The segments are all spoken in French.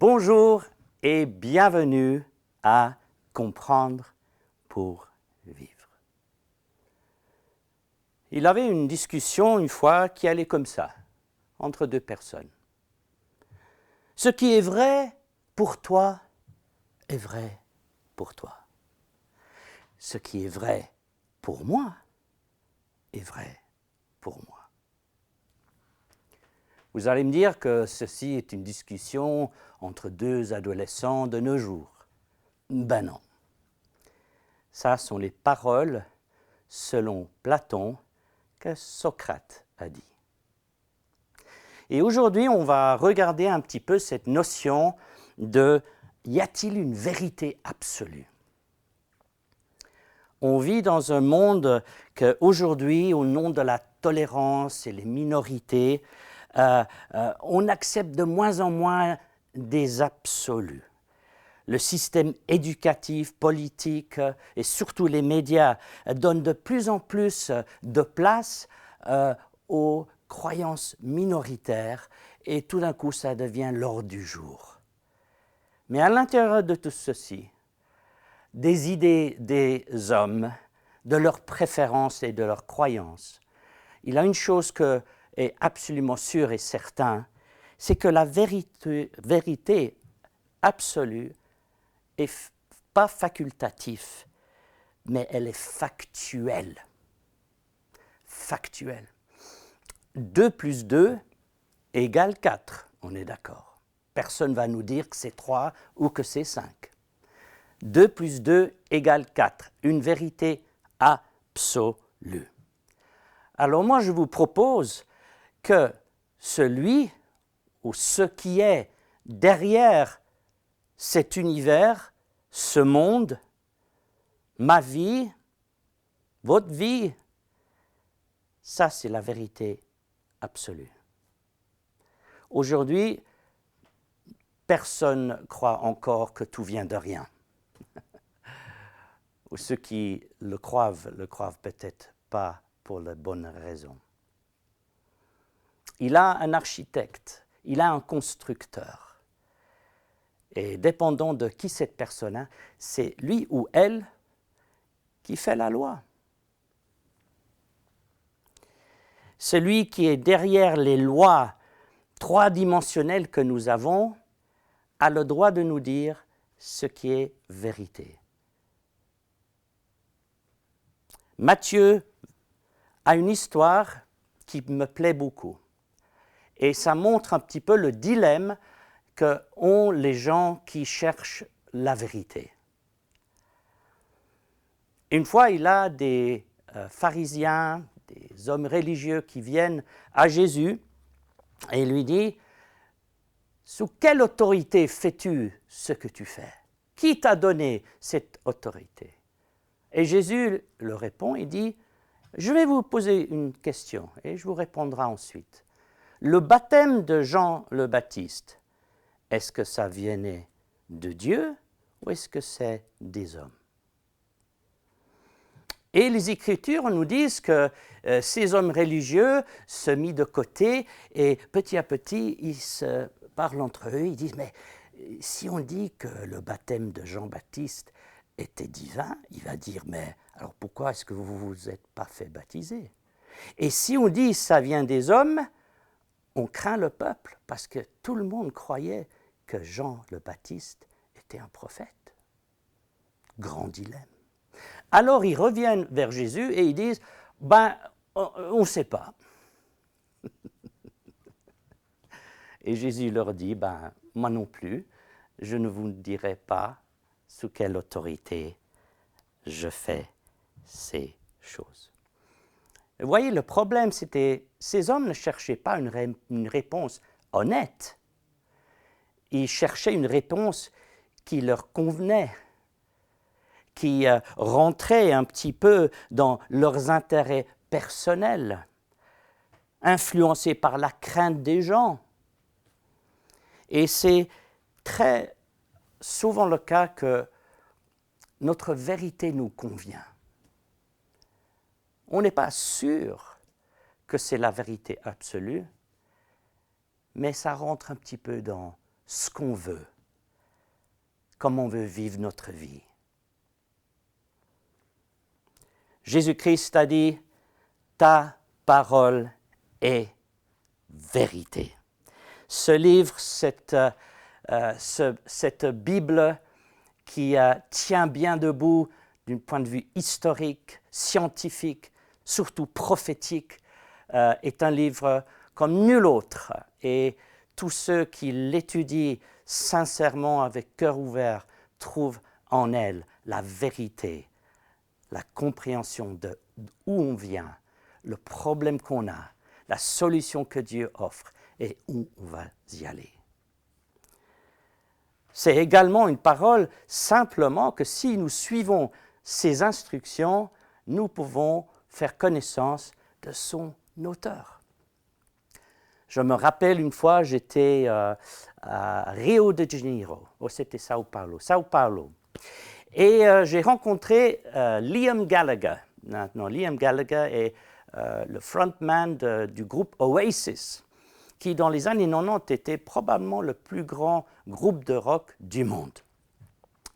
Bonjour et bienvenue à Comprendre pour vivre. Il avait une discussion une fois qui allait comme ça, entre deux personnes. Ce qui est vrai pour toi est vrai pour toi. Ce qui est vrai pour moi est vrai pour moi. Vous allez me dire que ceci est une discussion entre deux adolescents de nos jours. Ben non. Ça sont les paroles, selon Platon, que Socrate a dit. Et aujourd'hui, on va regarder un petit peu cette notion de « y a-t-il une vérité absolue ?» On vit dans un monde qu'aujourd'hui, au nom de la tolérance et les minorités, on accepte de moins en moins des absolus. Le système éducatif, politique et surtout les médias donnent de plus en plus de place aux croyances minoritaires et tout d'un coup ça devient l'ordre du jour. Mais à l'intérieur de tout ceci, des idées des hommes, de leurs préférences et de leurs croyances, il y a une chose qui est absolument sûre et certaine, c'est que la vérité absolue n'est pas facultative, mais elle est factuelle. Factuelle. 2 plus 2 égale 4, on est d'accord. Personne ne va nous dire que c'est 3 ou que c'est 5. 2 plus 2 égale 4, une vérité absolue. Alors moi, je vous propose que celui ou ce qui est derrière cet univers, ce monde, ma vie, votre vie, ça c'est la vérité absolue. Aujourd'hui, personne ne croit encore que tout vient de rien. Ou ceux qui le croient peut-être pas pour la bonne raison. Il a un architecte, il a un constructeur. Et dépendant de qui cette personne est, c'est lui ou elle qui fait la loi. Celui qui est derrière les lois trois-dimensionnelles que nous avons a le droit de nous dire ce qui est vérité. Matthieu a une histoire qui me plaît beaucoup. Et ça montre un petit peu le dilemme qu'ont les gens qui cherchent la vérité. Une fois, il a des pharisiens, des hommes religieux qui viennent à Jésus et il lui dit « Sous quelle autorité fais-tu ce que tu fais? Qui t'a donné cette autorité ?» Et Jésus leur répond, il dit « Je vais vous poser une question et je vous répondrai ensuite. Le baptême de Jean le Baptiste, est-ce que ça venait de Dieu ou est-ce que c'est des hommes ?» Et les Écritures nous disent que ces hommes religieux se mis de côté et petit à petit, ils se parlent entre eux, ils disent « Mais si on dit que le baptême de Jean-Baptiste était divin, il va dire « Mais alors pourquoi est-ce que vous ne vous êtes pas fait baptiser ?» Et si on dit « Ça vient des hommes », on craint le peuple parce que tout le monde croyait que Jean le Baptiste était un prophète. Grand dilemme. Alors ils reviennent vers Jésus et ils disent « Ben, on ne sait pas. » Et Jésus leur dit « Ben, moi non plus, je ne vous dirai pas sous quelle autorité je fais ces choses. » Vous voyez, le problème, c'était ces hommes ne cherchaient pas une réponse honnête. Ils cherchaient une réponse qui leur convenait, qui rentrait un petit peu dans leurs intérêts personnels, influencés par la crainte des gens. Et c'est très souvent le cas que notre vérité nous convient. On n'est pas sûr que c'est la vérité absolue, mais ça rentre un petit peu dans ce qu'on veut, comme on veut vivre notre vie. Jésus-Christ a dit, ta parole est vérité. Ce livre, cette Bible qui tient bien debout d'un point de vue historique, scientifique, surtout prophétique, est un livre comme nul autre. Et tous ceux qui l'étudient sincèrement avec cœur ouvert trouvent en elle la vérité, la compréhension de où on vient, le problème qu'on a, la solution que Dieu offre et où on va y aller. C'est également une parole simplement que si nous suivons ces instructions, nous pouvons faire connaissance de son auteur. Je me rappelle une fois, j'étais à Rio de Janeiro, c'était Sao Paulo, et j'ai rencontré Liam Gallagher. Maintenant, Liam Gallagher est le frontman du groupe Oasis, qui dans les années 90 était probablement le plus grand groupe de rock du monde.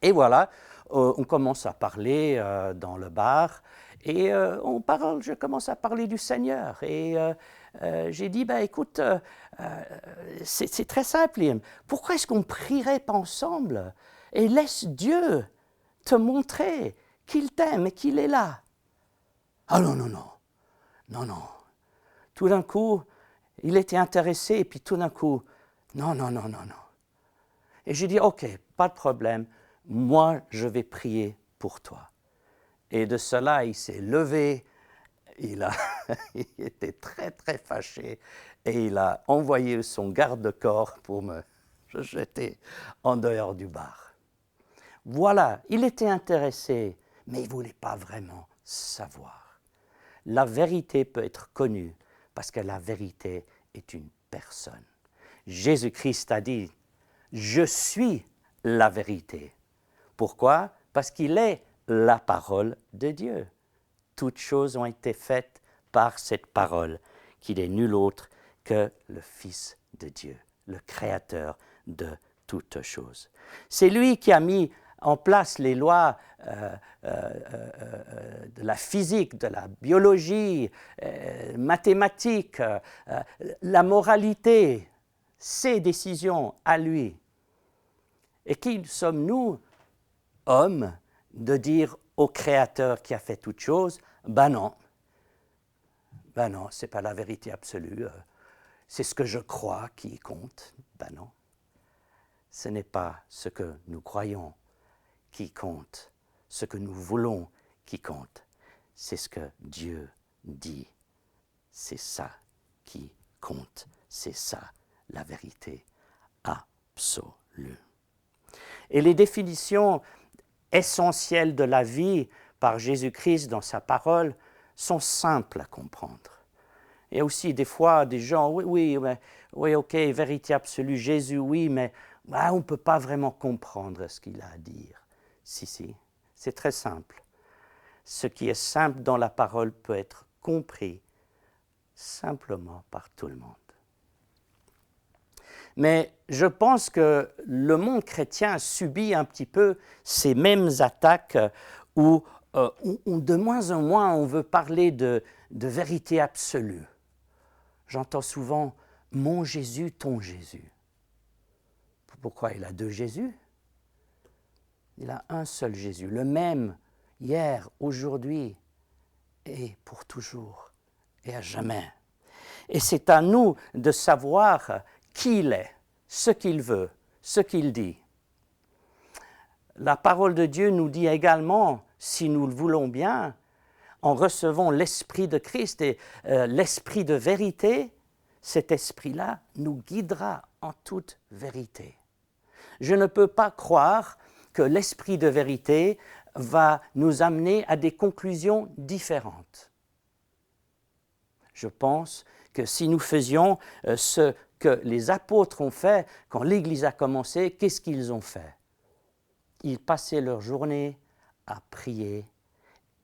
Et voilà, on commence à parler dans le bar, et je commence à parler du Seigneur. Et j'ai dit, écoute, c'est très simple, Liam. Pourquoi est-ce qu'on ne prierait pas ensemble et laisse Dieu te montrer qu'il t'aime et qu'il est là? Ah non. Tout d'un coup, il était intéressé, et puis tout d'un coup, non. Et j'ai dit, ok, pas de problème, moi je vais prier pour toi. Et de cela, il s'est levé, il était très très fâché, et il a envoyé son garde-corps pour me jeter en dehors du bar. Voilà, il était intéressé, mais il ne voulait pas vraiment savoir. La vérité peut être connue parce que la vérité est une personne. Jésus-Christ a dit, je suis la vérité. Pourquoi? Parce qu'il est la parole de Dieu. Toutes choses ont été faites par cette parole, qui n'est nul autre que le Fils de Dieu, le Créateur de toutes choses. C'est lui qui a mis en place les lois de la physique, de la biologie, mathématiques, la moralité, ses décisions à lui. Et qui sommes-nous, hommes, de dire au Créateur qui a fait toutes choses, non, ce n'est pas la vérité absolue, c'est ce que je crois qui compte. Non, ce n'est pas ce que nous croyons qui compte, ce que nous voulons qui compte, c'est ce que Dieu dit. C'est ça qui compte, c'est ça la vérité absolue. Et les définitions essentielles de la vie par Jésus-Christ dans sa parole sont simples à comprendre. Il y a aussi des fois des gens, oui, ok, vérité absolue, Jésus, oui, mais on ne peut pas vraiment comprendre ce qu'il a à dire. Si, c'est très simple. Ce qui est simple dans la parole peut être compris simplement par tout le monde. Mais je pense que le monde chrétien subit un petit peu ces mêmes attaques où de moins en moins on veut parler de vérité absolue. J'entends souvent « mon Jésus, ton Jésus ». Pourquoi il a deux Jésus? Il a un seul Jésus, le même hier, aujourd'hui et pour toujours et à jamais. Et c'est à nous de savoir qui il est, ce qu'il veut, ce qu'il dit. La parole de Dieu nous dit également, si nous le voulons bien, en recevant l'Esprit de Christ et l'Esprit de vérité, cet Esprit-là nous guidera en toute vérité. Je ne peux pas croire que l'Esprit de vérité va nous amener à des conclusions différentes. Je pense que si nous faisions ce que les apôtres ont fait quand l'Église a commencé, qu'est-ce qu'ils ont fait? Ils passaient leur journée à prier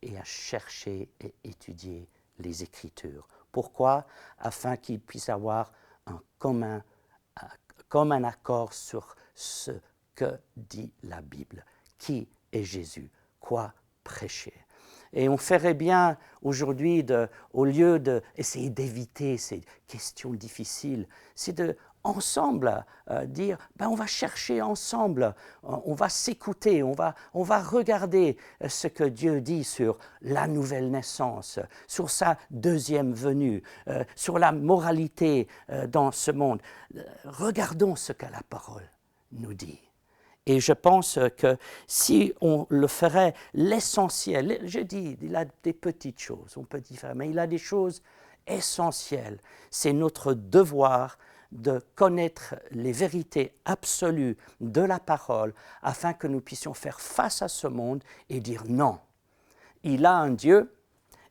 et à chercher et étudier les Écritures. Pourquoi? Afin qu'ils puissent avoir un commun comme un accord sur ce que dit la Bible. Qui est Jésus? Quoi prêcher? Et on ferait bien aujourd'hui, au lieu d'essayer d'éviter ces questions difficiles, c'est de ensemble dire, on va chercher ensemble, on va s'écouter, on va regarder ce que Dieu dit sur la nouvelle naissance, sur sa deuxième venue, sur la moralité dans ce monde. Regardons ce que la parole nous dit. Et je pense que si on le ferait, l'essentiel, je dis, il a des petites choses, on peut dire, mais il a des choses essentielles. C'est notre devoir de connaître les vérités absolues de la parole afin que nous puissions faire face à ce monde et dire non. Il a un Dieu,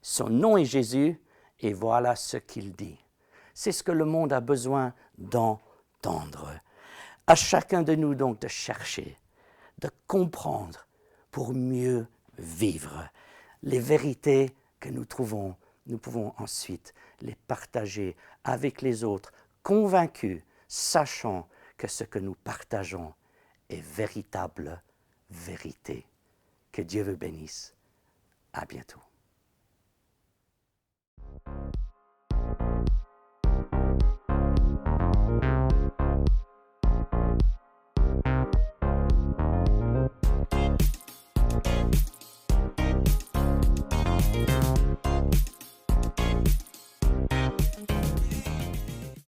son nom est Jésus, et voilà ce qu'il dit. C'est ce que le monde a besoin d'entendre. À chacun de nous donc de chercher, de comprendre pour mieux vivre. Les vérités que nous trouvons, nous pouvons ensuite les partager avec les autres, convaincus, sachant que ce que nous partageons est véritable vérité. Que Dieu vous bénisse. À bientôt.